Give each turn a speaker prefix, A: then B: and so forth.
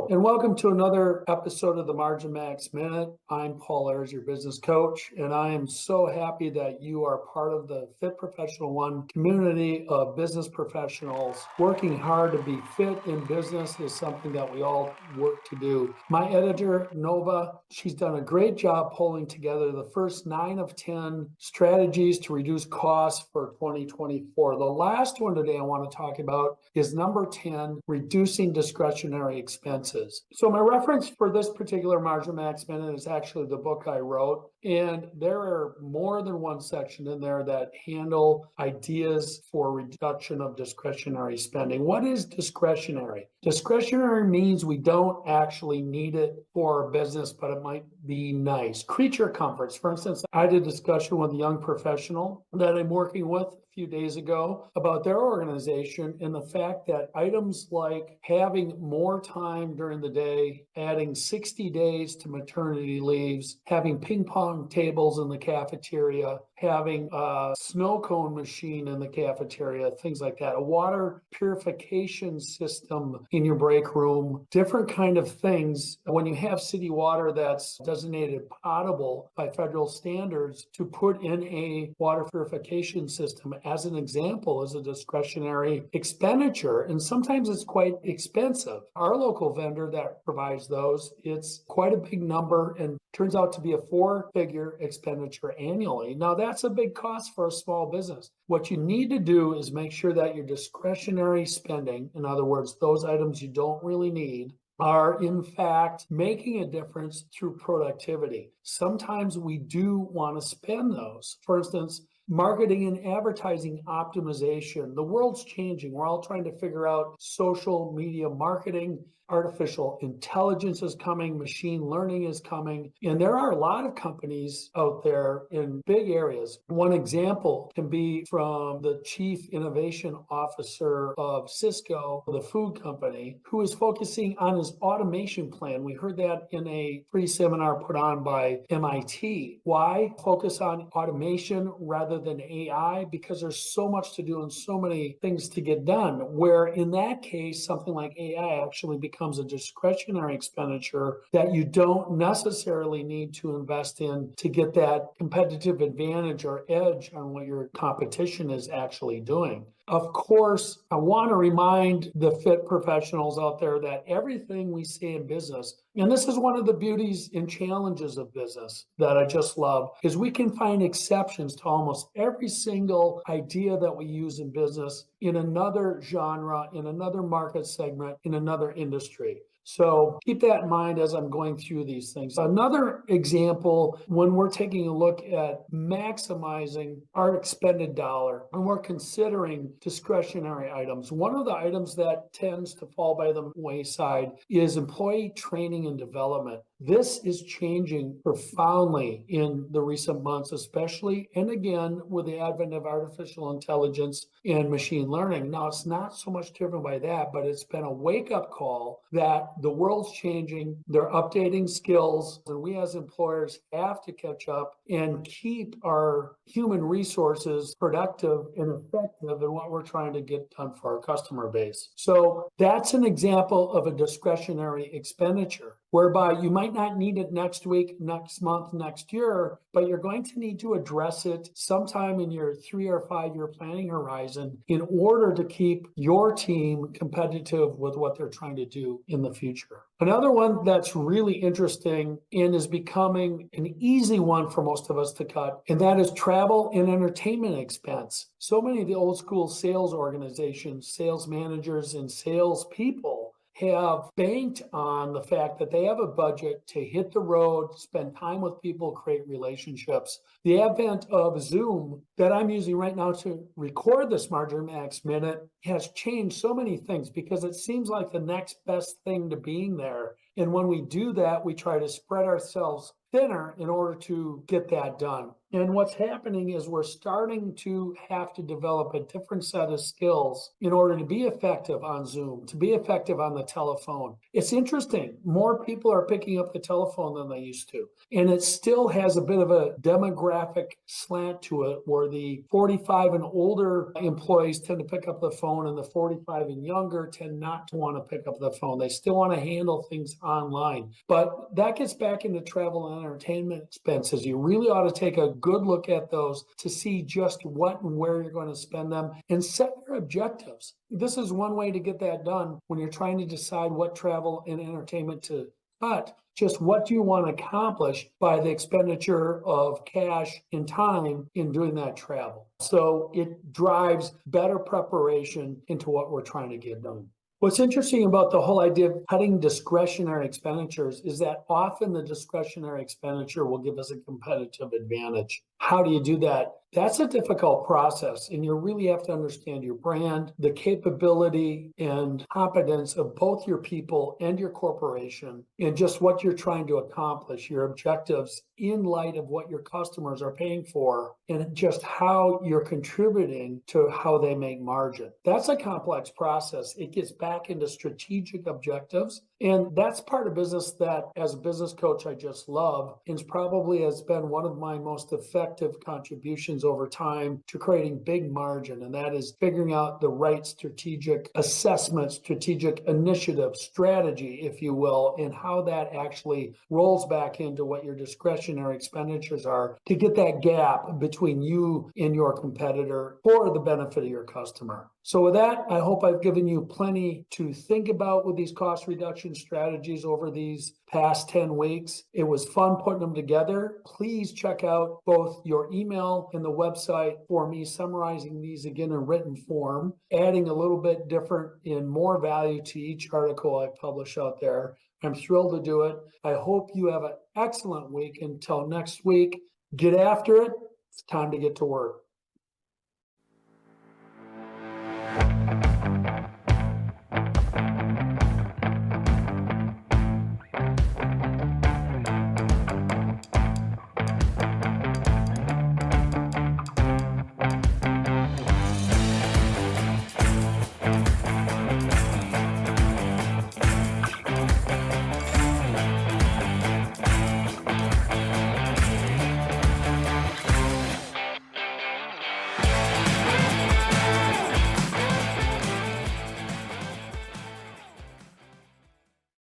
A: and welcome to another episode of the Margin Max Minute. I'm Paul Ayers, your business coach, and I am so happy that you are part of the Fit Professional One community of business professionals. Working hard to be fit in business is something that we all work to do. My editor, Nova, she's done a great job pulling together the first 9 of 10 strategies to reduce costs for 2024. The last one today I want to talk about is number 10, reducing discretionary expenses. So my reference for this particular Margin Max Minute is actually the book I wrote, and there are more than one section in there that handle ideas for reduction of discretionary spending. What is discretionary? Discretionary means we don't actually need it for our business, but it might be nice. Creature comforts. For instance, I had a discussion with a young professional that I'm working with few days ago about their organization and the fact that items like having more time during the day, adding 60 days to maternity leaves, having ping pong tables in the cafeteria, having a snow cone machine in the cafeteria, things like that, a water purification system in your break room, different kind of things. When you have city water that's designated potable by federal standards, to put in a water purification system as an example is a discretionary expenditure, and sometimes it's quite expensive. Our local vendor that provides those, it's quite a big number and turns out to be a 4-figure expenditure annually. Now that's a big cost for a small business. What you need to do is make sure that your discretionary spending, in other words, those items you don't really need, are in fact making a difference through productivity. Sometimes we do want to spend those. For instance, marketing and advertising optimization. The world's changing. We're all trying to figure out social media marketing. Artificial intelligence is coming, machine learning is coming, and there are a lot of companies out there in big areas. One example can be from the chief innovation officer of Cisco, the food company, who is focusing on his automation plan. We heard that in a free seminar put on by MIT. Why focus on automation rather than AI? Because there's so much to do and so many things to get done, where in that case, something like AI actually becomes a discretionary expenditure that you don't necessarily need to invest in to get that competitive advantage or edge on what your competition is actually doing. Of course, I want to remind the fit professionals out there that everything we say in business, and this is one of the beauties and challenges of business that I just love, is we can find exceptions to almost every single idea that we use in business in another genre, in another market segment, in another industry. So keep that in mind as I'm going through these things. Another example, when we're taking a look at maximizing our expended dollar and we're considering discretionary items, one of the items that tends to fall by the wayside is employee training and development. This is changing profoundly in the recent months, especially, and again, with the advent of artificial intelligence and machine learning. Now, it's not so much driven by that, but it's been a wake-up call that the world's changing, they're updating skills, and we as employers have to catch up and keep our human resources productive and effective in what we're trying to get done for our customer base. So that's an example of a discretionary expenditure, whereby you might not need it next week, next month, next year, but you're going to need to address it sometime in your 3 or 5 year planning horizon in order to keep your team competitive with what they're trying to do in the future. Another one that's really interesting and is becoming an easy one for most of us to cut, and that is travel and entertainment expense. So many of the old school sales organizations, sales managers, and sales people have banked on the fact that they have a budget to hit the road, spend time with people, create relationships. The advent of Zoom that I'm using right now to record this Margin Max Minute has changed so many things because it seems like the next best thing to being there. And when we do that, we try to spread ourselves thinner in order to get that done. And what's happening is we're starting to have to develop a different set of skills in order to be effective on Zoom, to be effective on the telephone. It's interesting. More people are picking up the telephone than they used to. And it still has a bit of a demographic slant to it where the 45 and older employees tend to pick up the phone and the 45 and younger tend not to want to pick up the phone. They still want to handle things online. But that gets back into travel and entertainment expenses. You really ought to take a good look at those to see just what and where you're going to spend them and set your objectives. This is one way to get that done when you're trying to decide what travel and entertainment to cut. Just what do you want to accomplish by the expenditure of cash and time in doing that travel? So it drives better preparation into what we're trying to get done. What's interesting about the whole idea of cutting discretionary expenditures is that often the discretionary expenditure will give us a competitive advantage. How do you do that? That's a difficult process, and you really have to understand your brand, the capability and competence of both your people and your corporation, and just what you're trying to accomplish, your objectives in light of what your customers are paying for, and just how you're contributing to how they make margin. That's a complex process. It gets back into strategic objectives. And that's part of business that, as a business coach, I just love, and probably has been one of my most effective contributions over time to creating big margin. And that is figuring out the right strategic assessment, strategic initiative, strategy, if you will, and how that actually rolls back into what your discretionary expenditures are to get that gap between you and your competitor for the benefit of your customer. So with that, I hope I've given you plenty to think about with these cost reduction strategies over these past 10 weeks. It was fun putting them together. Please check out both your email and the website for me summarizing these again in written form, adding a little bit different and more value to each article I publish out there. I'm thrilled to do it. I hope you have an excellent week. Until next week, get after it. It's time to get to work.